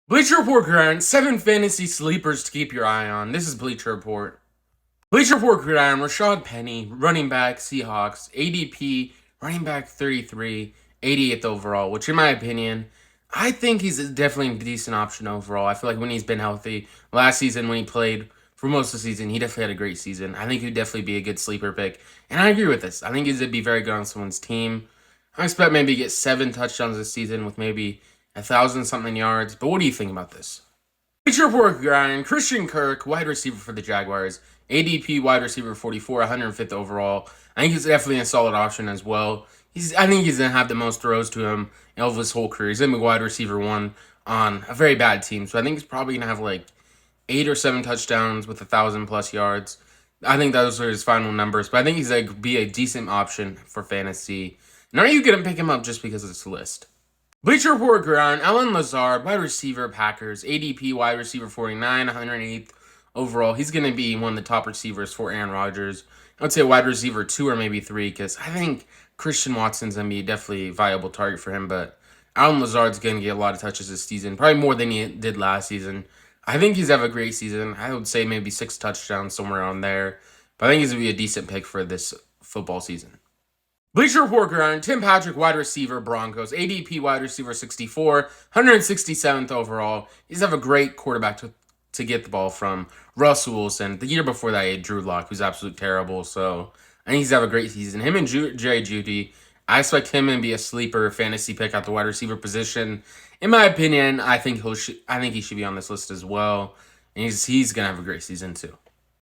Bleacher Report Gridiron, 7 fantasy sleepers to keep your eye on. This is Bleacher Report. Bleacher Report Gridiron, Rashad Penny, running back, Seahawks, ADP, running back 33, 88th overall, which in my opinion, I think he's definitely a decent option overall. I feel like when he's been healthy, last season when he played for most of the season, he definitely had a great season. I think he'd definitely be a good sleeper pick, and I agree with this. I think he's going to be very good on someone's team. I expect maybe to get 7 touchdowns this season with maybe 1,000-something yards. But what do you think about this? Bleacher Report Gridiron, Christian Kirk, wide receiver for the Jaguars. ADP wide receiver 44, 105th overall. I think he's definitely a solid option as well. I think he's going to have the most throws to him of his whole career. He's going to be wide receiver 1 on a very bad team. So I think he's probably going to have like 8 or 7 touchdowns with 1,000+ yards. I think those are his final numbers. But I think he's going to be a decent option for fantasy. And are you going to pick him up just because of this list? Bleacher Report Gridiron, Allen Lazard, wide receiver, Packers, ADP wide receiver 49, 108th overall. He's going to be one of the top receivers for Aaron Rodgers. I would say wide receiver 2 or maybe 3 because I think Christian Watson's going to be definitely a viable target for him. But Allen Lazard's going to get a lot of touches this season, probably more than he did last season. I think he's have a great season. I would say maybe 6 touchdowns, somewhere on there. But I think he's going to be a decent pick for this football season. Bleacher Report Gridiron, Tim Patrick, wide receiver, Broncos. ADP wide receiver 64, 167th overall. He's have a great quarterback to get the ball from. Russell Wilson. The year before that, he had Drew Lock, who's absolutely terrible. So I think he's have a great season. Him and Jerry Jeudy, I expect him to be a sleeper fantasy pick at the wide receiver position. In my opinion, I think he should be on this list as well. And he's gonna have a great season too.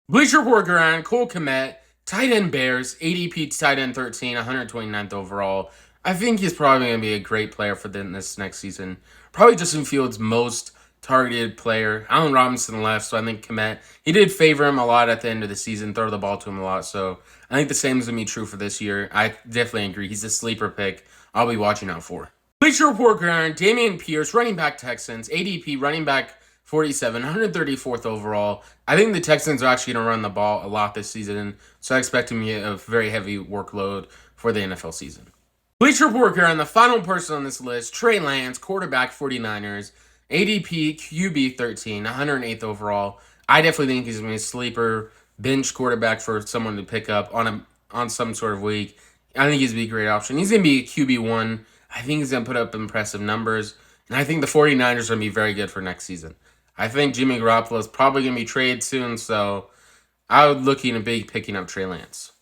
Bleacher Report Gridiron, Cole Kmet. Tight end Bears, ADP tight end 13, 129th overall. I think he's probably going to be a great player for this next season. Probably Justin Fields' most targeted player. Allen Robinson left, so I think Kmet, he did favor him a lot at the end of the season, throw the ball to him a lot. So I think the same is going to be true for this year. I definitely agree. He's a sleeper pick I'll be watching out for. Bleacher Report Gridiron, Dameon Pierce, running back Texans, ADP running back 47, 134th overall. I think the Texans are actually going to run the ball a lot this season, so I expect him to get a very heavy workload for the NFL season. Bleacher Report Gridiron, the final person on this list, Trey Lance, quarterback 49ers, ADP QB 13, 108th overall. I definitely think he's going to be a sleeper bench quarterback for someone to pick up on some sort of week. I think he's going to be a great option. He's going to be a QB1. I think he's going to put up impressive numbers, and I think the 49ers are going to be very good for next season. I think Jimmy Garoppolo is probably going to be traded soon, so I would look into picking up Trey Lance.